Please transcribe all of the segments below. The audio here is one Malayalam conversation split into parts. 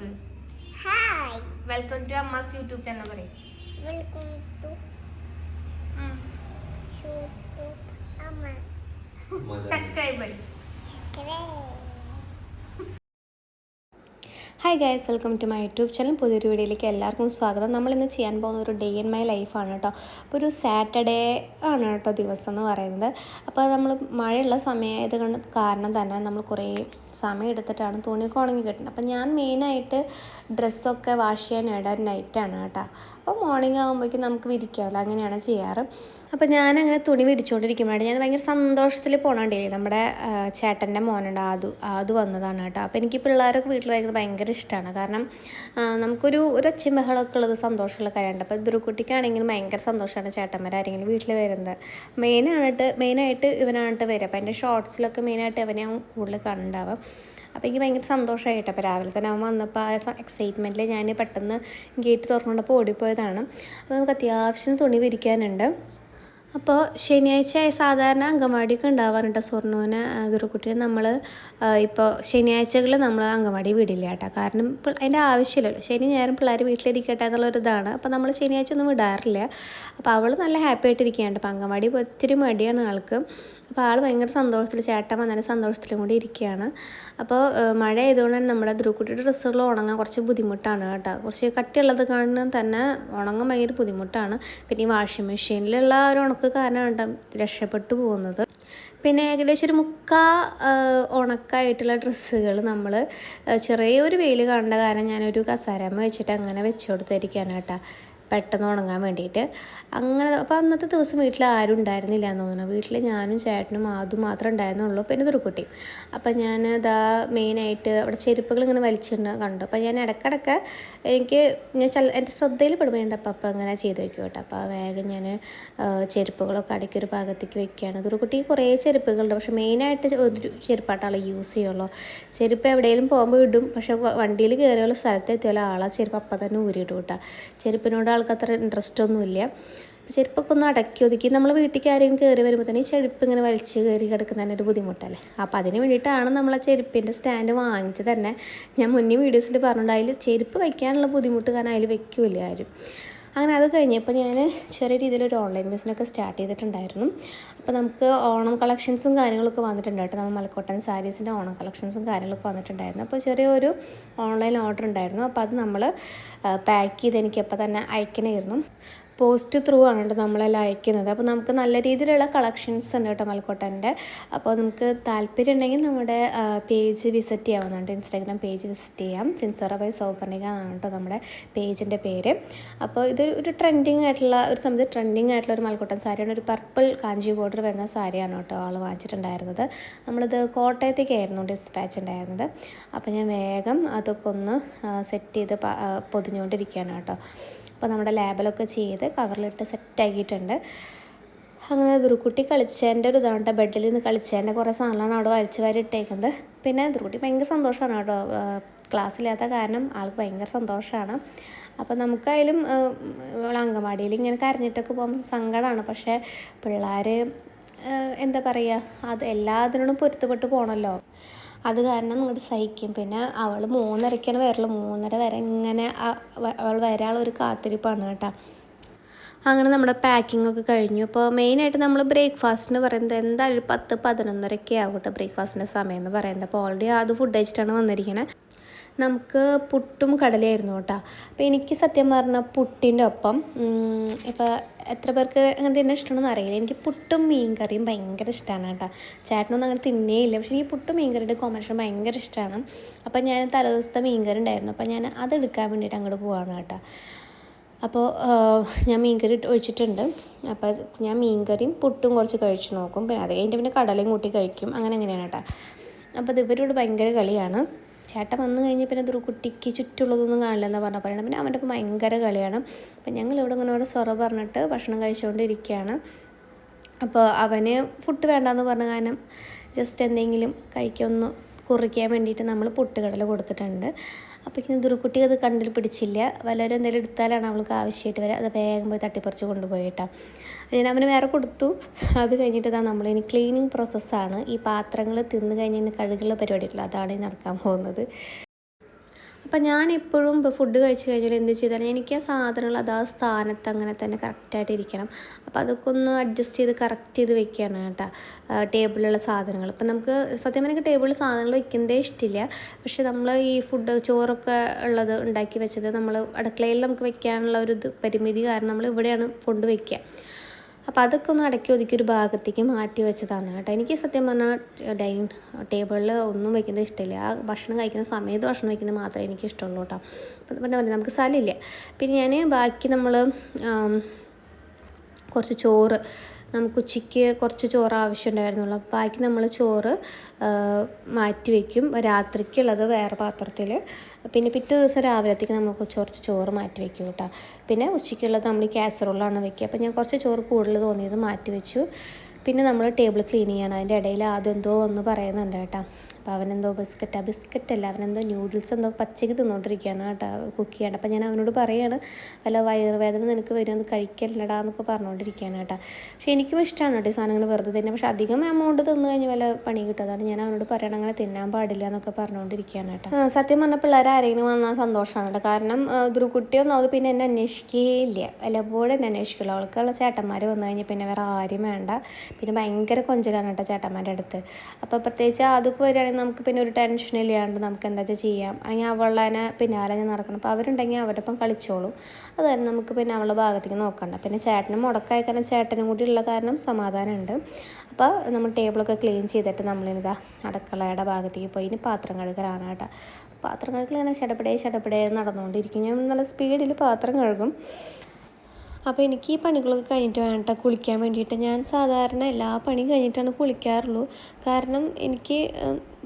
നോക്ക്. Hi, welcome to Amma's YouTube channel പറയും. Welcome to YouTube Amma. Subscribe. Hi guys, welcome to my YouTube channel. പുതിയൊരു വീഡിയോയിലേക്ക് എല്ലാവർക്കും സ്വാഗതം. നമ്മളിന്ന് ചെയ്യാൻ പോകുന്ന ഒരു ഡേ ഇൻ മൈ ലൈഫാണ് കേട്ടോ. അപ്പോൾ ഒരു സാറ്റർഡേ ആണ് കേട്ടോ ദിവസം എന്ന് പറയുന്നത്. അപ്പോൾ നമ്മൾ മഴയുള്ള സമയമായത് കാരണം തന്നെ നമ്മൾ കുറേ സമയം എടുത്തിട്ടാണ് തുണിയൊക്കെ ഉണങ്ങി കിട്ടുന്നത്. അപ്പോൾ ഞാൻ മെയിനായിട്ട് ഡ്രസ്സൊക്കെ വാഷ് ചെയ്യാൻ ഇടാൻ നൈറ്റാണ് കേട്ടോ. അപ്പോൾ മോർണിംഗ് ആകുമ്പോഴേക്കും നമുക്ക് വിരിക്കാമല്ലോ, അങ്ങനെയാണ് ചെയ്യാറ്. അപ്പോൾ ഞാനങ്ങനെ തുണി വിരിച്ചുകൊണ്ടിരിക്കുമ്പോഴാണ് ഞാൻ ഭയങ്കര സന്തോഷത്തിൽ പോകണുണ്ടല്ലേ. നമ്മുടെ ചേട്ടൻ്റെ മോനുണ്ട്, അത് വന്നതാണ് കേട്ടോ. അപ്പോൾ എനിക്ക് പിള്ളേരൊക്കെ വീട്ടിൽ വരുന്നത് ഭയങ്കര ഇഷ്ടമാണ്. കാരണം നമുക്കൊരു ഒച്ചയും ബഹളമൊക്കെ ഉള്ളത് സന്തോഷമുള്ള കാര്യമുണ്ട്. അപ്പോൾ ദുർക്കുട്ടിക്കാണെങ്കിലും ഭയങ്കര സന്തോഷമാണ് ചേട്ടന്മാരാരെങ്കിലും വീട്ടിൽ വരുന്നത്. മെയിനായിട്ട് ഇവനായിട്ട് വരിക. അപ്പോൾ എൻ്റെ ഷോർട്സിലൊക്കെ മെയിനായിട്ട് അവനെ കൂടുതൽ കണ്ടുണ്ടാവുക. അപ്പോൾ എനിക്ക് ഭയങ്കര സന്തോഷമായിട്ട്. അപ്പോൾ രാവിലെ തന്നെ അവൻ വന്നപ്പോൾ ആ എക്സൈറ്റ്മെൻറ്റിൽ ഞാൻ പെട്ടെന്ന് ഗേറ്റ് തുറന്നുകൊണ്ടപ്പോൾ ഓടിപ്പോയതാണ്. അപ്പോൾ നമുക്ക് അത്യാവശ്യം തുണി വിരിക്കാനുണ്ട്. അപ്പോൾ ശനിയാഴ്ച സാധാരണ അങ്കൻവാടിയൊക്കെ ഉണ്ടാവാറുണ്ട് സ്വർണ്ണൂന് ദുർക്കുട്ടിനെ. നമ്മൾ ഇപ്പോൾ ശനിയാഴ്ചകളിൽ നമ്മൾ അങ്കൻവാടി വിടില്ല കേട്ടോ. കാരണം അതിൻ്റെ ആവശ്യമില്ലല്ലോ. ശനി ഞായറും പിള്ളേർ വീട്ടിലിരിക്കട്ടെ എന്നുള്ളൊരിതാണ്. അപ്പോൾ നമ്മൾ ശനിയാഴ്ച ഒന്നും വിടാറില്ല. അപ്പോൾ അവൾ നല്ല ഹാപ്പി ആയിട്ടിരിക്കുകയാണ്. അപ്പോൾ അങ്കൻവാടി ഒത്തിരി മടിയാണ് ആൾക്ക്. അപ്പോൾ ആൾ ഭയങ്കര സന്തോഷത്തിൽ, ചേട്ടൻ വന്നതിന് സന്തോഷത്തിലും കൂടി ഇരിക്കുകയാണ്. അപ്പോൾ മഴ ആയതുകൊണ്ട് തന്നെ നമ്മുടെ ധ്രുവക്കുട്ടിയുടെ ഡ്രസ്സുകൾ ഉണങ്ങാൻ കുറച്ച് ബുദ്ധിമുട്ടാണ് കേട്ടോ. കുറച്ച് കട്ടിയുള്ളത് കാണാൻ തന്നെ ഉണങ്ങാൻ ഭയങ്കര ബുദ്ധിമുട്ടാണ്. പിന്നെ ഈ വാഷിംഗ് മെഷീനിലുള്ള ഒരു ഉണക്ക് കാരണമാണ് കേട്ടോ രക്ഷപ്പെട്ടു പോകുന്നത്. പിന്നെ ഏകദേശം ഒരു ഉണക്കായിട്ടുള്ള ഡ്രസ്സുകൾ നമ്മൾ ചെറിയൊരു വെയിൽ കാണേണ്ട കാരണം ഞാനൊരു കസാരമ്മ വെച്ചിട്ട് അങ്ങനെ വെച്ച് കൊടുത്തിരിക്കുകയാണ് കേട്ടോ, പെട്ടെന്ന് ഉണങ്ങാൻ വേണ്ടിയിട്ട്. അങ്ങനെ അപ്പോൾ അന്നത്തെ ദിവസം വീട്ടിൽ ആരും ഉണ്ടായിരുന്നില്ല എന്ന് തോന്നുന്നു. വീട്ടിൽ ഞാനും ചേട്ടനും അതും മാത്രമേ ഉണ്ടായിരുന്നുള്ളൂ, പിന്നെ ദുർക്കുട്ടിയും. അപ്പം ഞാൻ മെയിനായിട്ട് അവിടെ ചെരുപ്പുകൾ ഇങ്ങനെ വലിച്ചിട്ട് കണ്ടു. അപ്പോൾ ഞാൻ ഇടയ്ക്കിടയ്ക്ക് എൻ്റെ ശ്രദ്ധയിൽ പെടുമ്പോൾ ഞാൻ അപ്പം ഇങ്ങനെ ചെയ്ത് വയ്ക്കും കേട്ടോ. അപ്പോൾ വേഗം ഞാൻ ചെരുപ്പുകളൊക്കെ അടയ്ക്കൊരു ഭാഗത്തേക്ക് വെക്കുകയാണ്. ദുർക്കുട്ടി കുറേ ചെരുപ്പുകളുണ്ട്, പക്ഷേ മെയിനായിട്ട് ഒരു ചെരുപ്പാട്ടാൾ യൂസ് ചെയ്യുള്ളൂ. ചെരുപ്പ് എവിടെയെങ്കിലും പോകുമ്പോൾ ഇടും, പക്ഷേ വണ്ടിയിൽ കയറിയുള്ള സ്ഥലത്തെത്തിയാലോ ആളാ ചെരുപ്പ് അപ്പം തന്നെ ഊരിയിടും കേട്ടോ. ചെരുപ്പിനോട് ആൾക്ക് അത്ര ഇൻട്രസ്റ്റ് ഒന്നുമില്ല. അപ്പോൾ ചെരുപ്പൊക്കെ ഒന്ന് അടക്കി ഒതുക്കി നമ്മൾ വീട്ടിലേക്ക് ആരെങ്കിലും കയറി വരുമ്പോൾ തന്നെ ഈ ചെരുപ്പ് ഇങ്ങനെ വലിച്ച് കയറി കിടക്കുന്നതിന് ഒരു ബുദ്ധിമുട്ടല്ലേ. അപ്പോൾ അതിന് വേണ്ടിയിട്ടാണ് നമ്മൾ ആ ചെരുപ്പിൻ്റെ സ്റ്റാൻഡ് വാങ്ങിച്ച് തന്നെ. ഞാൻ മുന്നേ വീഡിയോസിൽ പറഞ്ഞിട്ടുണ്ട്, അതിൽ ചെരുപ്പ് വയ്ക്കാനുള്ള ബുദ്ധിമുട്ട് കാരണം അതിൽ വയ്ക്കില്ല ആരും. അങ്ങനെ അത് കഴിഞ്ഞപ്പോൾ ഞാൻ ചെറിയ രീതിയിലൊരു ഓൺലൈൻ ബിസിനസ്സൊക്കെ സ്റ്റാർട്ട് ചെയ്തിട്ടുണ്ടായിരുന്നു. അപ്പോൾ നമുക്ക് ഓണം കളക്ഷൻസും കാര്യങ്ങളൊക്കെ വന്നിട്ടുണ്ട് കേട്ടോ. നമ്മൾ മലക്കോട്ടൻ സാരീസിൻ്റെ ഓണം കളക്ഷൻസും കാര്യങ്ങളൊക്കെ വന്നിട്ടുണ്ടായിരുന്നു. അപ്പോൾ ചെറിയൊരു ഓൺലൈൻ ഓർഡർ ഉണ്ടായിരുന്നു. അപ്പോൾ അത് നമ്മൾ പാക്ക് ചെയ്ത് എനിക്കപ്പോൾ തന്നെ അയക്കണമായിരുന്നു. പോസ്റ്റ് ത്രൂ ആണ് കേട്ടോ നമ്മളെല്ലാം അയക്കുന്നത്. അപ്പോൾ നമുക്ക് നല്ല രീതിയിലുള്ള കളക്ഷൻസ് ഉണ്ട് കേട്ടോ മലക്കോട്ടൻ്റെ. അപ്പോൾ നമുക്ക് താല്പര്യം ഉണ്ടെങ്കിൽ നമ്മുടെ പേജ് വിസിറ്റ് ചെയ്യാവുന്നുണ്ട്. ഇൻസ്റ്റാഗ്രാം പേജ് വിസിറ്റ് ചെയ്യാം. സിൻസോറ ബൈ സൗപർണിക എന്നാണ് കേട്ടോ നമ്മുടെ പേജിൻ്റെ പേര്. അപ്പോൾ ഇതൊരു ട്രെൻഡിങ് ആയിട്ടുള്ള ഒരു സമയത്ത് ട്രെൻഡിങ് ആയിട്ടുള്ള ഒരു മലക്കോട്ടൻ സാരിയാണ്. ഒരു പർപ്പിൾ കാഞ്ചി ബോർഡർ വരുന്ന സാരിയാണ് കേട്ടോ ആൾ വാങ്ങിച്ചിട്ടുണ്ടായിരുന്നത്. നമ്മളിത് കോട്ടയത്തേക്കായിരുന്നു ഡിസ്പാച്ച് ഉണ്ടായിരുന്നത്. അപ്പോൾ ഞാൻ വേഗം അതൊക്കെ ഒന്ന് സെറ്റ് ചെയ്ത് പൊതിഞ്ഞുകൊണ്ടിരിക്കുകയാണ് കേട്ടോ. അപ്പോൾ നമ്മുടെ ലാബിലൊക്കെ ചെയ്ത് കവറിലിട്ട് സെറ്റാക്കിയിട്ടുണ്ട്. അങ്ങനെ ദുർക്കുട്ടി കളിച്ചതിൻ്റെ ഒരു ഇതാണ്. ബെഡിൽ നിന്ന് കളിച്ചതിൻ്റെ കുറേ സാധനങ്ങളാണ് അവിടെ വലിച്ചു വാരി ഇട്ടേക്കുന്നത്. പിന്നെ ദുർക്കുട്ടി ഭയങ്കര സന്തോഷമാണ് കേട്ടോ. ക്ലാസ്സില്ലാത്ത കാരണം ആൾക്ക് ഭയങ്കര സന്തോഷമാണ്. അപ്പോൾ നമുക്കായാലും അങ്കൻവാടിയിൽ ഇങ്ങനെ കരഞ്ഞിട്ടൊക്കെ പോകുമ്പോൾ സങ്കടമാണ്. പക്ഷേ പിള്ളേർ എന്താ പറയുക, അത് എല്ലാത്തിനോടും പൊരുത്തപ്പെട്ട് പോകണമല്ലോ. അത് കാരണം അങ്ങോട്ട് സഹിക്കും. പിന്നെ അവൾ 3:30 വരലുള്ളൂ. 3:30 വരെ ഇങ്ങനെ അവൾ വരാനുള്ളൊരു കാത്തിരിപ്പാണ് കേട്ടോ. അങ്ങനെ നമ്മുടെ പാക്കിംഗ് ഒക്കെ കഴിഞ്ഞു. അപ്പോൾ മെയിനായിട്ട് നമ്മൾ ബ്രേക്ക്ഫാസ്റ്റിന് പറയുന്നത് എന്തായാലും 10-11 ആവും കേട്ടോ ബ്രേക്ക്ഫാസ്റ്റിൻ്റെ സമയം എന്ന് പറയുന്നത്. അപ്പോൾ ഓൾറെഡി അത് ഫുഡ് കഴിച്ചിട്ടാണ് വന്നിരിക്കുന്നത്. നമുക്ക് പുട്ടും കടലയായിരുന്നു കേട്ടോ. അപ്പോൾ എനിക്ക് സത്യം പറഞ്ഞാൽ പുട്ടിൻ്റെ ഒപ്പം ഇപ്പോൾ എത്ര പേർക്ക് അങ്ങനെ തിന്നാൻ ഇഷ്ടമാണെന്ന് അറിയില്ല, എനിക്ക് പുട്ടും മീൻ കറിയും ഭയങ്കര ഇഷ്ടമാണ് കേട്ടോ. ചേട്ടനൊന്നും അങ്ങനെ തിന്നേയില്ല, പക്ഷേ എനിക്ക് പുട്ടും മീൻ കറിയുടെ കോമ്പിനേഷൻ ഭയങ്കര ഇഷ്ടമാണ്. അപ്പോൾ ഞാൻ തലേദിവസത്തെ മീൻ കറി ഉണ്ടായിരുന്നു. അപ്പോൾ ഞാൻ അതെടുക്കാൻ വേണ്ടിയിട്ട് അങ്ങോട്ട് പോവാണ് കേട്ടോ. അപ്പോൾ ഞാൻ മീൻകറി ഒഴിച്ചിട്ടുണ്ട്. അപ്പോൾ ഞാൻ മീൻകറിയും പുട്ടും കുറച്ച് കഴിച്ച് നോക്കും. പിന്നെ അത് കഴിഞ്ഞിട്ട് പിന്നെ കടലയും കൂട്ടി കഴിക്കും. അങ്ങനെയാണ് കേട്ടോ. അപ്പോൾ ഇവരോട് ഭയങ്കര കളിയാണ്. ചേട്ടൻ വന്നു കഴിഞ്ഞ് പിന്നെ ദുർക്കുട്ടിക്ക് ചുറ്റുള്ളതൊന്നും കാണില്ലെന്നാണ് പറയണം. പിന്നെ അവൻ്റെ ഒപ്പം ഭയങ്കര കളിയാണ്. അപ്പം ഞങ്ങളിവിടെ ഇങ്ങനെ ഓരോ സൊറ പറഞ്ഞിട്ട് ഭക്ഷണം കഴിച്ചുകൊണ്ടിരിക്കുകയാണ്. അപ്പോൾ അവന് പുട്ട് വേണ്ടാന്ന് പറഞ്ഞ കാരണം ജസ്റ്റ് എന്തെങ്കിലും കഴിക്കൊന്ന് കുറിക്കാൻ വേണ്ടിയിട്ട് നമ്മൾ പുട്ടുകടല കൊടുത്തിട്ടുണ്ട്. അപ്പോൾ ഇങ്ങനെ ദുർക്കുട്ടി അത് കണ്ടിൽ പിടിച്ചില്ല. വല്ലവരും എന്തെങ്കിലും എടുത്താലാണ് അവൾക്ക് ആവശ്യമായിട്ട് വരിക. അത് വേഗം പോയി തട്ടിപ്പറിച്ച് കൊണ്ടുപോയിട്ടാണ് ഞാൻ അവന് വേറെ കൊടുത്തു. അത് കഴിഞ്ഞിട്ട് നമ്മളിനി ക്ലീനിങ് പ്രോസസ്സാണ്. ഈ പാത്രങ്ങൾ തിന്ന് കഴിഞ്ഞ് കഴുകുള്ള പരിപാടിയില്ല, അതാണ് ഈ നടക്കാൻ പോകുന്നത്. അപ്പം ഞാനെപ്പോഴും ഇപ്പോൾ ഫുഡ് കഴിച്ച് കഴിഞ്ഞാൽ എന്ത് ചെയ്താലും എനിക്ക് ആ സാധനങ്ങൾ അത് ആ സ്ഥാനത്ത് അങ്ങനെ തന്നെ കറക്റ്റായിട്ട് ഇരിക്കണം. അപ്പോൾ അതൊക്കെ ഒന്ന് അഡ്ജസ്റ്റ് ചെയ്ത് കറക്റ്റ് ചെയ്ത് വെക്കുകയാണ് കേട്ടോ ടേബിളിലുള്ള സാധനങ്ങൾ. ഇപ്പം നമുക്ക് സത്യം പറഞ്ഞാൽ ടേബിളിൽ സാധനങ്ങൾ വെക്കുന്നതേ ഇഷ്ടമില്ല. പക്ഷേ നമ്മൾ ഈ ഫുഡ് ചോറൊക്കെ ഉള്ളത് ഉണ്ടാക്കി വെച്ചത് നമ്മൾ അടുക്കളയിൽ നമുക്ക് വെക്കാനുള്ള ഒരു പരിമിതി കാരണം നമ്മൾ ഇവിടെയാണ് കൊണ്ട് വയ്ക്കുക. അപ്പോൾ അതൊക്കെ ഒന്ന് അടക്കി ഒതുക്കി ഒരു ഭാഗത്തേക്ക് മാറ്റി വെച്ചതാണ് കേട്ടോ. എനിക്ക് സത്യം പറഞ്ഞാൽ ഡൈനിങ് ടേബിളിൽ ഒന്നും വയ്ക്കുന്നത് ഇഷ്ടമില്ല. ആ ഭക്ഷണം കഴിക്കുന്ന സമയത്ത് ഭക്ഷണം വയ്ക്കുന്നത് മാത്രമേ എനിക്ക് ഇഷ്ടമുള്ളൂ കേട്ടോ. അപ്പം എന്താ പറയുക, നമുക്ക് സ്ഥലമില്ല. പിന്നെ ഞാൻ ബാക്കി നമ്മൾ കുറച്ച് ചോറ്, നമുക്ക് ഉച്ചയ്ക്ക് കുറച്ച് ചോറ് ആവശ്യമുണ്ടായിരുന്നുള്ളൂ. ബാക്കി നമ്മൾ ചോറ് മാറ്റി വയ്ക്കും, രാത്രിക്കുള്ളത് വേറെ പാത്രത്തിൽ. പിന്നെ പിറ്റേ ദിവസം രാവിലത്തേക്ക് നമ്മൾ കുറച്ച് ചോറ് മാറ്റി വയ്ക്കും കേട്ടോ. പിന്നെ ഉച്ചയ്ക്കുള്ളത് നമ്മൾ കാസറോളാണ് വയ്ക്കുക. അപ്പോൾ ഞാൻ കുറച്ച് ചോറ് കൂടുതൽ തോന്നിയത് മാറ്റി വെച്ചു. പിന്നെ നമ്മൾ ടേബിൾ ക്ലീൻ ചെയ്യണം. അതിൻ്റെ ഇടയിൽ അതെന്തോ ഒന്ന് പറയുന്നുണ്ട് കേട്ടോ. അപ്പോൾ അവനെന്തോ ബിസ്ക്കറ്റല്ല, അവനെന്തോ ന്യൂഡിൽസ് എന്തോ പച്ചയ്ക്ക് തിന്നുകൊണ്ടിരിക്കുകയാണ് കേട്ടോ, കുക്ക് ചെയ്യേണ്ട. അപ്പോൾ ഞാൻ അവനോട് പറയുകയാണ്, വല്ല വയറുവേദന നിനക്ക് വരും, അത് കഴിക്കല്ലടാ എന്നൊക്കെ പറഞ്ഞുകൊണ്ടിരിക്കുകയാണ് കേട്ടോ. പക്ഷേ എനിക്കും ഇഷ്ടമാണ് കേട്ടോ ഈ സാധനങ്ങൾ വെറുതെ തന്നെ. പക്ഷേ അധികം എമൗണ്ട് തിന്നു കഴിഞ്ഞാൽ വല്ല പണി കിട്ടും. അതാണ് ഞാൻ അവനോട് പറയണം അങ്ങനെ തിന്നാൻ പാടില്ല എന്നൊക്കെ പറഞ്ഞുകൊണ്ടിരിക്കുകയാണ് കേട്ടോ. സത്യം പറഞ്ഞാൽ പിള്ളേർ ആരെങ്കിലും വന്നാൽ സന്തോഷമാണ് കേട്ടോ. കാരണം ധ്രുക്കുട്ടിയൊന്നും അത് പിന്നെ എന്നെ അന്വേഷിക്കുകയില്ല, വല്ലപ്പോഴും എന്നെ അന്വേഷിക്കുള്ളൂ. അവൾക്കുള്ള ചേട്ടന്മാർ വന്നു കഴിഞ്ഞാൽ പിന്നെ വേറെ ആരും വേണ്ട. പിന്നെ ഭയങ്കര കൊഞ്ചലാണ് കേട്ടോ ചേട്ടന്മാരുടെ അടുത്ത്. അപ്പോൾ പ്രത്യേകിച്ച് അതൊക്കെ വരികയാണെങ്കിൽ നമുക്ക് പിന്നെ ഒരു ടെൻഷൻ ഇല്ലാണ്ട് നമുക്ക് എന്താ വെച്ചാൽ ചെയ്യാം. അല്ലെങ്കിൽ അവളെ പിന്നാലെ ഞാൻ നടക്കണം. അപ്പോൾ അവരുണ്ടെങ്കിൽ അവരുടെ ഒപ്പം കളിച്ചോളും. അത് തന്നെ നമുക്ക് പിന്നെ അവളുടെ ഭാഗത്തേക്ക് നോക്കണ്ട. പിന്നെ ചേട്ടനും മുടക്കായി കാരണം ചേട്ടനും കൂടി ഉള്ള കാരണം സമാധാനമുണ്ട്. അപ്പോൾ നമ്മൾ ടേബിളൊക്കെ ക്ലീൻ ചെയ്തിട്ട് നമ്മളിതാ അടുക്കളയുടെ ഭാഗത്തേക്ക് പോയി ഇനി പാത്രം കഴുകലാണ് കേട്ടോ. പാത്രം കഴുകൽ ഇങ്ങനെ ചടപടേ നടന്നുകൊണ്ടിരിക്കും. ഞാൻ നല്ല സ്പീഡിൽ പാത്രം കഴുകും. അപ്പോൾ എനിക്ക് ഈ പണികളൊക്കെ കഴിഞ്ഞിട്ട് വേണ്ട കുളിക്കാൻ വേണ്ടിയിട്ട്. ഞാൻ സാധാരണ എല്ലാ പണിയും കഴിഞ്ഞിട്ടാണ് കുളിക്കാറുള്ളൂ. കാരണം എനിക്ക്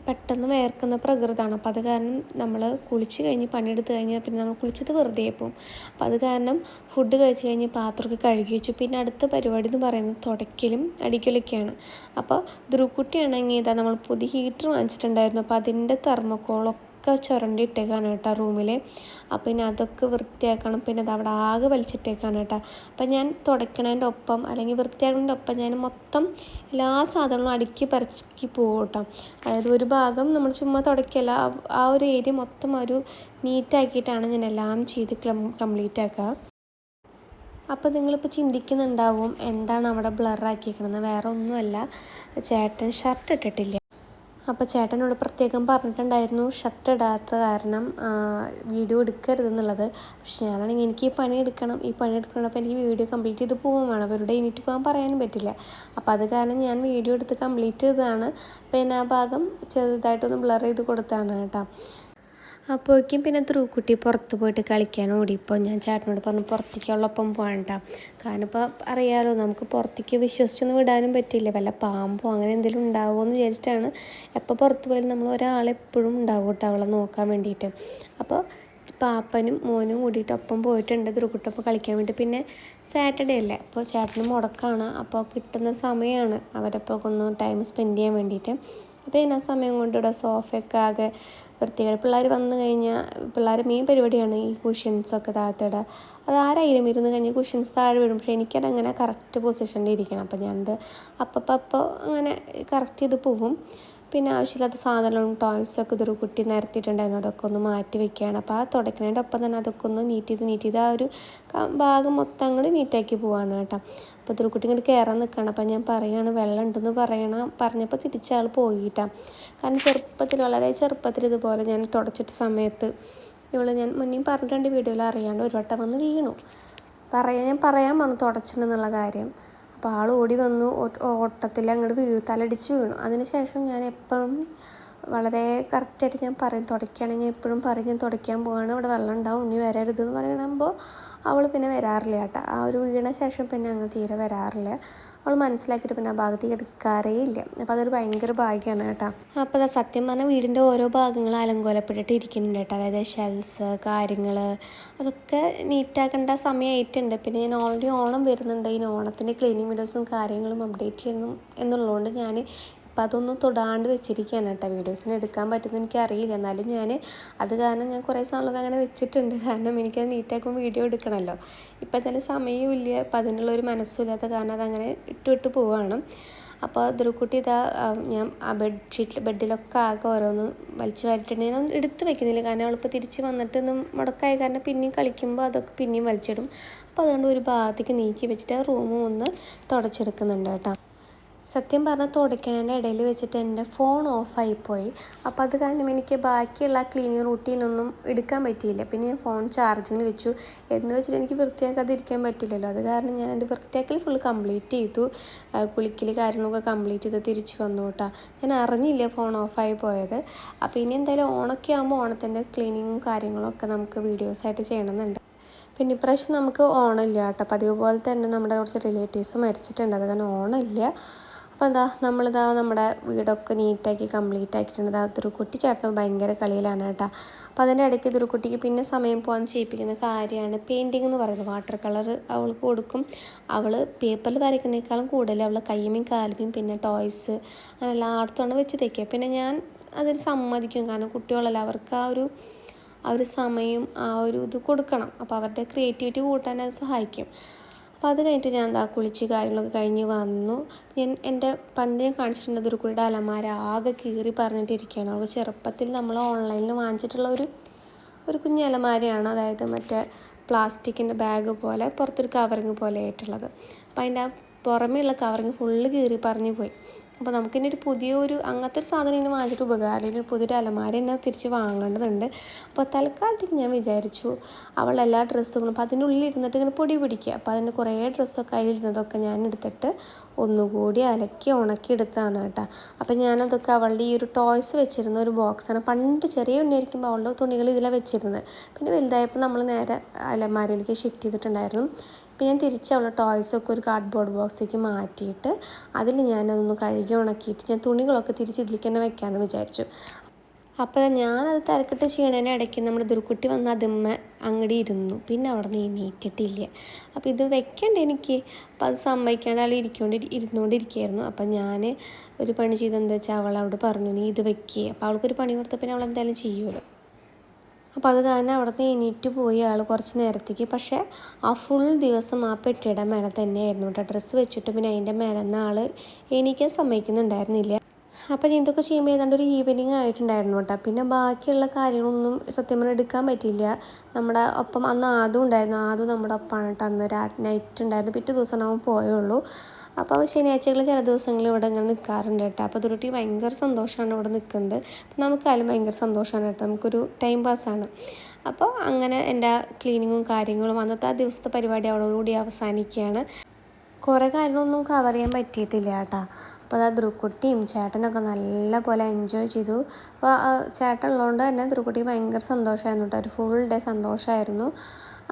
പെട്ടെന്ന് വേർക്കുന്ന പ്രകൃതമാണ്. അപ്പോൾ അത് കാരണം നമ്മൾ കുളിച്ച് കഴിഞ്ഞ് പണിയെടുത്ത് കഴിഞ്ഞാൽ പിന്നെ നമ്മൾ കുളിച്ചത് വെറുതെ പോകും. അപ്പോൾ അത് കാരണം ഫുഡ് കഴിച്ച് കഴിഞ്ഞ് പാത്രമൊക്കെ കഴുകി വെച്ചു. പിന്നെ അടുത്ത പരിപാടി എന്ന് പറയുന്നത് തുടയ്ക്കലും അടിക്കലൊക്കെയാണ്. അപ്പോൾ ധ്രുക്കുട്ടിയാണെങ്കിൽ ഇതാ നമ്മൾ പുതിയ ഹീറ്റർ വാങ്ങിച്ചിട്ടുണ്ടായിരുന്നു. അപ്പോൾ അതിൻ്റെ തെർമോക്കോളൊക്കെ ചുരണ്ടി ഇട്ടേക്കാണ് കേട്ടോ റൂമിൽ. അപ്പോൾ പിന്നെ അതൊക്കെ വൃത്തിയാക്കണം. പിന്നെ അത് അവിടെ ആകെ വലിച്ചിട്ടേക്കാണ് കേട്ടോ. അപ്പം ഞാൻ തുടയ്ക്കണതിൻ്റെ ഒപ്പം അല്ലെങ്കിൽ വൃത്തിയാക്കുന്നതിൻ്റെ ഒപ്പം ഞാൻ മൊത്തം എല്ലാ സാധനങ്ങളും അടുക്കി പറിക്കി പോകും കേട്ടോ. അതായത് ഒരു ഭാഗം നമ്മൾ ചുമ്മാ തുടയ്ക്കല്ല, ആ ഒരു ഏരിയ മൊത്തം ഒരു നീറ്റാക്കിയിട്ടാണ് ഞാൻ എല്ലാം ചെയ്ത് കംപ്ലീറ്റ് ആക്കുക. അപ്പോൾ നിങ്ങളിപ്പോൾ ചിന്തിക്കുന്നുണ്ടാവും എന്താണ് അവിടെ ബ്ലറാക്കിയിരിക്കണമെന്ന്. വേറെ ഒന്നുമല്ല, ചേട്ടൻ ഷർട്ട് ഇട്ടിട്ടില്ല. അപ്പോൾ ചേട്ടനോട് പ്രത്യേകം പറഞ്ഞിട്ടുണ്ടായിരുന്നു ഷർട്ട് ഇടാത്ത കാരണം വീഡിയോ എടുക്കരുതെന്നുള്ളത്. പക്ഷെ ഞാനാണെങ്കിൽ എനിക്ക് ഈ പണി എടുക്കണം. അപ്പോൾ എനിക്ക് വീഡിയോ കംപ്ലീറ്റ് ചെയ്ത് പോകാൻ വേണം. അവരുടെ എണീറ്റ് പോകാൻ പറയാനും പറ്റില്ല. അപ്പോൾ അത് കാരണം ഞാൻ വീഡിയോ എടുത്ത് കംപ്ലീറ്റ് ചെയ്തതാണ്. പിന്നെ ആ ഭാഗം ചെറുതായിട്ടൊന്ന് ബ്ലർ ചെയ്ത് കൊടുത്താണ് കേട്ടോ. അപ്പോഴേക്കും പിന്നെ ധ്രുക്കുട്ടി പുറത്ത് പോയിട്ട് കളിക്കാൻ ഓടിയപ്പോൾ ഞാൻ ചേട്ടനോട് പറഞ്ഞു പുറത്തേക്കുള്ളപ്പം പോകണ്ട. കാരണം ഇപ്പോൾ അറിയാമല്ലോ, നമുക്ക് പുറത്തേക്ക് വിശ്വസിച്ചൊന്നും വിടാനും പറ്റില്ല. വല്ല പാമ്പോ അങ്ങനെ എന്തെങ്കിലും ഉണ്ടാവുമോ എന്ന് വിചാരിച്ചിട്ടാണ്. എപ്പോൾ പുറത്ത് പോയാലും നമ്മൾ ഒരാളെപ്പോഴും ഉണ്ടാവും കേട്ടോ അവളെ നോക്കാൻ വേണ്ടിയിട്ട്. അപ്പോൾ പാപ്പനും മോനും കൂടിയിട്ട് ഒപ്പം പോയിട്ടുണ്ട് ധ്രുക്കുട്ടൊപ്പം കളിക്കാൻ വേണ്ടി. പിന്നെ സാറ്റർഡേ അല്ലേ, അപ്പോൾ ചേട്ടന് മുടക്കാണ്. അപ്പോൾ കിട്ടുന്ന സമയമാണ് അവരപ്പോൾ ഒന്ന് ടൈം സ്പെൻഡ് ചെയ്യാൻ വേണ്ടിയിട്ട്. അപ്പോൾ ഇതിനാ സമയം കൊണ്ട് ഇവിടെ സോഫയൊക്കെ ആകെ വൃത്തികേട്. പിള്ളേർ വന്നു കഴിഞ്ഞാൽ പിള്ളേർ മെയിൻ പരിപാടിയാണ് ഈ കുഷ്യൻസൊക്കെ താഴത്തിടുക. അത് ആരായാലും ഇരുന്ന് കഴിഞ്ഞ് കുഷ്യൻസ് താഴെ വീഴും. പക്ഷേ എനിക്കതങ്ങനെ കറക്റ്റ് പൊസിഷനിൽ ഇരിക്കണം. അപ്പോൾ ഞാനത് അപ്പോൾ അങ്ങനെ കറക്റ്റ് ചെയ്ത് പോകും. പിന്നെ ആവശ്യമില്ലാത്ത സാധനങ്ങളും ടോയ്സൊക്കെ ഇതൊരു കുട്ടി നിരത്തിയിട്ടുണ്ടായിരുന്നു, അതൊക്കെ ഒന്ന് മാറ്റി വെക്കുകയാണ്. അപ്പോൾ ആ തുടയ്ക്കുന്നതിൻ്റെ ഒപ്പം തന്നെ അതൊക്കെ ഒന്ന് നീറ്റ് ചെയ്ത് ആ ഒരു ഭാഗം മൊത്തം അങ്ങോട്ട് നീറ്റാക്കി പോവാണ് കേട്ടോ. അപ്പോൾ ഇതൊരു കുട്ടി ഇങ്ങോട്ട് കയറാൻ നിൽക്കുകയാണ്. അപ്പോൾ ഞാൻ പറയുകയാണ് വെള്ളം ഉണ്ടെന്ന് പറഞ്ഞപ്പോൾ തിരിച്ചാൾ പോയിട്ടാണ്. കാരണം വളരെ ചെറുപ്പത്തിൽ ഇതുപോലെ ഞാൻ തുടച്ചിട്ട സമയത്ത് ഞാൻ മുന്നേ പറഞ്ഞിട്ടുണ്ട് വീഡിയോയിൽ, അറിയാണ്ട് ഒരു വട്ടം വന്ന് വീണു. ഞാൻ പറയാൻ പറഞ്ഞു തുടച്ചിട്ടുണ്ടെന്നുള്ള കാര്യം. അപ്പോൾ ആൾ ഓടി വന്നു, ഓട്ടത്തിൽ അങ്ങോട്ട് തലടിച്ച് വീണു. അതിന് ശേഷം ഞാൻ എപ്പോഴും വളരെ കറക്റ്റായിട്ട് ഞാൻ പറയും, തുടയ്ക്കുകയാണെങ്കിൽ എപ്പോഴും പറയും ഞാൻ തുടയ്ക്കാൻ പോവാണ്, ഇവിടെ വെള്ളം ഉണ്ടാവും, ഇനി വരരുതെന്ന് പറയുമ്പോൾ അവൾ പിന്നെ വരാറില്ല കേട്ടോ. ആ ഒരു വീണ ശേഷം പിന്നെ അങ്ങനെ തീരെ വരാറില്ല. അവൾ മനസ്സിലാക്കിയിട്ട് പിന്നെ ആ ഭാഗത്തേക്ക് എടുക്കാറേ ഇല്ല. അപ്പോൾ അതൊരു ഭയങ്കര ഭാഗ്യമാണ് കേട്ടോ. അപ്പോൾ അത് സത്യം പറഞ്ഞാൽ വീടിൻ്റെ ഓരോ ഭാഗങ്ങളും അലങ്കോലപ്പെട്ടിട്ട് ഇരിക്കുന്നുണ്ട് കേട്ടോ. അതായത് ഷെൽസ് കാര്യങ്ങൾ അതൊക്കെ നീറ്റാക്കേണ്ട സമയമായിട്ടുണ്ട്. പിന്നെ ഞാൻ ഓൾറെഡി ഓണം വരുന്നുണ്ട്. ഈ ഓണത്തിൻ്റെ ക്ലീനിങ് വീഡിയോസും കാര്യങ്ങളും അപ്ഡേറ്റ് ചെയ്യണം എന്നുള്ളതുകൊണ്ട് ഞാൻ അപ്പോൾ അതൊന്നും തൊടാണ്ട് വെച്ചിരിക്കുകയാണ് കേട്ടോ. വീഡിയോസിന് എടുക്കാൻ പറ്റുമെന്ന് എനിക്കറിയില്ല. എന്നാലും അത് കാരണം ഞാൻ കുറേ സാധനങ്ങളൊക്കെ അങ്ങനെ വെച്ചിട്ടുണ്ട്. കാരണം എനിക്കത് നീറ്റാക്കുമ്പോൾ വീഡിയോ എടുക്കണമല്ലോ. ഇപ്പം എന്തായാലും സമയവും ഇല്ല, അപ്പം അതിനുള്ളൊരു മനസ്സുമില്ലാത്ത കാരണം അതങ്ങനെ ഇട്ട് പോവുകയാണ്. അപ്പോൾ ധ്രുക്കുട്ടി ഇതാ ഞാൻ ആ ബെഡിലൊക്കെ ആകെ ഓരോന്ന് വലിച്ചു വാരിയിട്ടുണ്ടെങ്കിൽ ഞാൻ എടുത്ത് വെക്കുന്നില്ല, കാരണം അവളിപ്പോൾ തിരിച്ച് വന്നിട്ട് ഒന്ന് മുടക്കായ കാരണം പിന്നെയും കളിക്കുമ്പോൾ അതൊക്കെ പിന്നെയും വലിച്ചിടും. അപ്പോൾ അതുകൊണ്ട് ഒരു ഭാഗത്തേക്ക് നീക്കി വെച്ചിട്ട് ആ റൂമും ഒന്ന് തുടച്ചെടുക്കുന്നുണ്ട് കേട്ടോ. സത്യം പറഞ്ഞാൽ തുടയ്ക്കുന്നതിൻ്റെ ഇടയിൽ വെച്ചിട്ട് എൻ്റെ ഫോൺ ഓഫായിപ്പോയി. അപ്പോൾ അത് കാരണം എനിക്ക് ബാക്കിയുള്ള ആ ക്ലീനിങ് റൂട്ടീനൊന്നും എടുക്കാൻ പറ്റിയില്ല. പിന്നെ ഞാൻ ഫോൺ ചാർജിങ്ങിൽ വെച്ചു എന്ന് വെച്ചിട്ട് എനിക്ക് വൃത്തിയാക്കാതിരിക്കാൻ പറ്റില്ലല്ലോ. അത് കാരണം ഞാൻ എൻ്റെ വൃത്തിയാക്കൽ ഫുൾ കംപ്ലീറ്റ് ചെയ്തു. കുളിക്കൽ കാര്യങ്ങളൊക്കെ കംപ്ലീറ്റ് ചെയ്ത് തിരിച്ചു വന്നു കേട്ടോ. ഞാൻ അറിഞ്ഞില്ല ഫോൺ ഓഫായി പോയത്. അപ്പോൾ ഇനി എന്തായാലും ഓണൊക്കെ ആകുമ്പോൾ ഓണത്തിൻ്റെ ക്ലീനിങ്ങും കാര്യങ്ങളൊക്കെ നമുക്ക് വീഡിയോസായിട്ട് ചെയ്യണമെന്നുണ്ട്. പിന്നെ ഇപ്രാവശ്യം നമുക്ക് ഓണമില്ല കേട്ടോ. പതിവ് പോലെ തന്നെ നമ്മുടെ കുറച്ച് റിലേറ്റീവ്സ് മരിച്ചിട്ടുണ്ട്, അത് കാരണം ഓണമില്ല. അപ്പോൾ നമ്മളിതാ നമ്മുടെ വീടൊക്കെ നീറ്റാക്കി കംപ്ലീറ്റ് ആക്കിയിട്ടുണ്ട്. ധ്രുക്കുട്ടി ചേട്ടനും ഭയങ്കര കളിയിലാണ് കേട്ടോ. അപ്പോൾ അതിൻ്റെ ഇടയ്ക്ക് ധ്രുക്കുട്ടിക്ക് പിന്നെ സമയം പോകാൻ ചെയ്യിപ്പിക്കുന്ന കാര്യമാണ് പെയിൻറ്റിങ് എന്ന് പറയുന്നത്. വാട്ടർ കളർ അവൾക്ക് കൊടുക്കും. അവൾ പേപ്പറിൽ വരയ്ക്കുന്നതിനേക്കാളും കൂടുതൽ അവൾ കയ്യുമേയും കാലുമേയും പിന്നെ ടോയ്സ് അങ്ങനെ എല്ലായിടത്തുമാണ് വെച്ച് തയ്ക്കുക. പിന്നെ ഞാൻ അതിൽ സമ്മതിക്കും, കാരണം കുട്ടികളല്ല, അവർക്ക് ആ ഒരു സമയം ആ ഒരു ഇത് കൊടുക്കണം. അപ്പോൾ അവരുടെ ക്രിയേറ്റിവിറ്റി കൂട്ടാൻ അത് സഹായിക്കും. അപ്പോൾ അത് കഴിഞ്ഞിട്ട് ഞാൻ കുളിച്ച് കാര്യങ്ങളൊക്കെ കഴിഞ്ഞ് വന്നു. എൻ്റെ പണ്ട് ഞാൻ കാണിച്ചിട്ടുണ്ട് ധ്രുക്കുട്ടിയുടെ അലമാര ആകെ കീറി പറഞ്ഞിട്ടിരിക്കുകയാണ്. അവൾ ചെറുപ്പത്തിൽ നമ്മൾ ഓൺലൈനിൽ വാങ്ങിച്ചിട്ടുള്ള ഒരു കുഞ്ഞ് അലമാരയാണ്, അതായത് മറ്റേ പ്ലാസ്റ്റിക്കിൻ്റെ ബാഗ് പോലെ പുറത്തൊരു കവറിങ് പോലെ ആയിട്ടുള്ളത്. അപ്പോൾ അതിൻ്റെ പുറമേയുള്ള കവറിങ് ഫുള്ള് കീറി പറഞ്ഞു പോയി. അപ്പോൾ നമുക്കിനി പുതിയൊരു അങ്ങനത്തെ ഒരു സാധനം ഇനി വാങ്ങിച്ചിട്ട് ഉപകാരം, ഇനി പുതിയൊരു അലമാര തന്നെ തിരിച്ച് വാങ്ങേണ്ടതുണ്ട്. അപ്പോൾ തൽക്കാലത്തേക്ക് ഞാൻ വിചാരിച്ചു അവൾ എല്ലാ ഡ്രസ്സുകളും അപ്പോൾ അതിൻ്റെ ഉള്ളിൽ ഇരുന്നിട്ട് ഇങ്ങനെ പൊടി പിടിക്കുക. അപ്പോൾ അതിൻ്റെ കുറേ ഡ്രസ്സൊക്കെ അതിലിരുന്നതൊക്കെ ഞാൻ എടുത്തിട്ട് ഒന്നുകൂടി അലക്കി ഉണക്കി എടുത്തതാണ് കേട്ടോ. അപ്പോൾ ഞാനതൊക്കെ അവളുടെ ഈ ഒരു ടോയ്സ് വെച്ചിരുന്ന ഒരു ബോക്സാണ്. പണ്ട് ചെറിയ ഉണ്ണിയായിരിക്കുമ്പോൾ അവളുടെ തുണികൾ ഇതിലാണ് വെച്ചിരുന്നത്. പിന്നെ വലുതായപ്പോൾ നമ്മൾ നേരെ അലമാരയിലേക്ക് ഷിഫ്റ്റ് ചെയ്തിട്ടുണ്ടായിരുന്നു. അപ്പോൾ ഞാൻ തിരിച്ച് അവളുടെ ടോയ്സൊക്കെ ഒരു കാർഡ്ബോർഡ് ബോക്സിലേക്ക് മാറ്റിയിട്ട് അതിൽ ഞാനതൊന്ന് കഴുകി ഉണക്കിയിട്ട് ഞാൻ തുണികളൊക്കെ തിരിച്ച് ഇതിലേക്ക് തന്നെ വെക്കാമെന്ന് വിചാരിച്ചു. അപ്പോൾ ഞാനത് തിരക്കിട്ട് ചെയ്യണതിൻ്റെ ഇടയ്ക്ക് നമ്മുടെ ധ്രുക്കുട്ടി വന്ന് അതുമ്മ അങ്ങടി ഇരുന്നു. പിന്നെ അവിടെ നിന്ന് എണീറ്റിട്ടില്ല. അപ്പോൾ ഇത് വെക്കണ്ടേ എനിക്ക്, അപ്പോൾ അത് സമ്മതിക്കാണ്ട് ആൾ ഇരുന്നുകൊണ്ടിരിക്കുകയായിരുന്നു. അപ്പോൾ ഞാൻ ഒരു പണി ചെയ്തെന്താ വെച്ചാൽ അവളോട് പറഞ്ഞു നീ ഇത് വെക്കുക. അപ്പോൾ അവൾക്കൊരു പണി കൊടുത്താൽ പിന്നെ അവൾ എന്തായാലും ചെയ്യുമല്ലോ. അപ്പോൾ അത് കാരണം അവിടെ നിന്ന് എണീറ്റ് പോയി ആൾ കുറച്ച് നേരത്തേക്ക്. പക്ഷേ ആ ഫുൾ ദിവസം ആ പെട്ടിയുടെ മേലെ തന്നെയായിരുന്നു കേട്ടോ. ഡ്രസ്സ് വെച്ചിട്ട് പിന്നെ അതിൻ്റെ മേലെ നിന്ന് ആൾ എണീക്കാൻ സമ്മതിക്കുന്നുണ്ടായിരുന്നില്ല. അപ്പോൾ ഞാൻ ഇതൊക്കെ ചെയ്യുമ്പോൾ ഏതാണ്ട് ഒരു ഈവനിങ് ആയിട്ടുണ്ടായിരുന്നു കേട്ടോ. പിന്നെ ബാക്കിയുള്ള കാര്യങ്ങളൊന്നും സത്യം പറഞ്ഞാൽ എടുക്കാൻ പറ്റിയില്ല. നമ്മുടെ ഒപ്പം അന്ന് ആദ്യം ഉണ്ടായിരുന്നു, ആദ്യം നമ്മുടെ ഒപ്പമാണ് കേട്ടോ. അന്ന് നൈറ്റ് ഉണ്ടായിരുന്നു, പിറ്റേ ദിവസം അവൻ പോയുള്ളൂ. അപ്പോൾ ശനിയാഴ്ചകൾ ചില ദിവസങ്ങളിൽ ഇവിടെ ഇങ്ങനെ നിൽക്കാറുണ്ട് കേട്ടോ. അപ്പോൾ ധ്രുക്കുട്ടി ഭയങ്കര സന്തോഷമാണ് ഇവിടെ നിൽക്കുന്നത്. അപ്പോൾ നമുക്കായാലും ഭയങ്കര സന്തോഷമാണ് കേട്ടോ, നമുക്കൊരു ടൈം പാസ്സാണ്. അപ്പോൾ അങ്ങനെ എൻ്റെ ക്ലീനിങ്ങും കാര്യങ്ങളും അന്നത്തെ ആ ദിവസത്തെ പരിപാടി അവളോടുകൂടി അവസാനിക്കുകയാണ്. കുറേ കാര്യങ്ങളൊന്നും കവർ ചെയ്യാൻ പറ്റിയിട്ടില്ല കേട്ടോ. അപ്പോൾ ധ്രുക്കുട്ടിയും ചേട്ടനൊക്കെ നല്ല പോലെ എൻജോയ് ചെയ്തു. അപ്പോൾ ചേട്ടൻ ഉള്ളതുകൊണ്ട് തന്നെ ധ്രുക്കുട്ടിക്ക് ഭയങ്കര സന്തോഷമായിരുന്നു കേട്ടോ. ഒരു ഫുൾ ഡേ സന്തോഷമായിരുന്നു.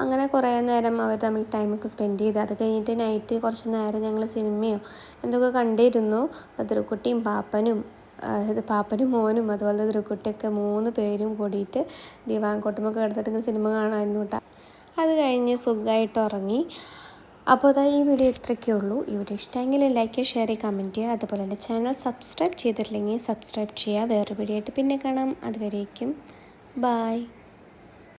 അങ്ങനെ കുറേ നേരം അവർ തമ്മിൽ ടൈമൊക്കെ സ്പെൻഡ് ചെയ്ത് അത് കഴിഞ്ഞിട്ട് നൈറ്റ് കുറച്ച് നേരം ഞങ്ങൾ സിനിമയോ എന്തൊക്കെ കണ്ടിരുന്നു. ധ്രുക്കുട്ടിയും പാപ്പനും മോനും അതുപോലെ ധ്രുക്കുട്ടിയൊക്കെ 3 പേരും കൂടിയിട്ട് ദിവാങ്കോട്ടുമൊക്കെ എടുത്തിട്ട് സിനിമ കാണാമായിരുന്നു കേട്ടോ. അത് കഴിഞ്ഞ് സുഖമായിട്ട് ഉറങ്ങി. അപ്പോൾ ഈ വീഡിയോ ഇത്രയൊക്കെ ഉള്ളൂ. ഈ വീഡിയോ ഇഷ്ടമെങ്കിൽ ലൈക്ക് ചെയ്യുക, ഷെയർ ചെയ്യുക, കമൻറ്റ് ചെയ്യുക. അതുപോലെ എൻ്റെ ചാനൽ സബ്സ്ക്രൈബ് ചെയ്തിട്ടില്ലെങ്കിൽ സബ്സ്ക്രൈബ് ചെയ്യുക. വേറെ വീഡിയോ ആയിട്ട് പിന്നെ കാണാം. അതുവരേക്കും ബായ്.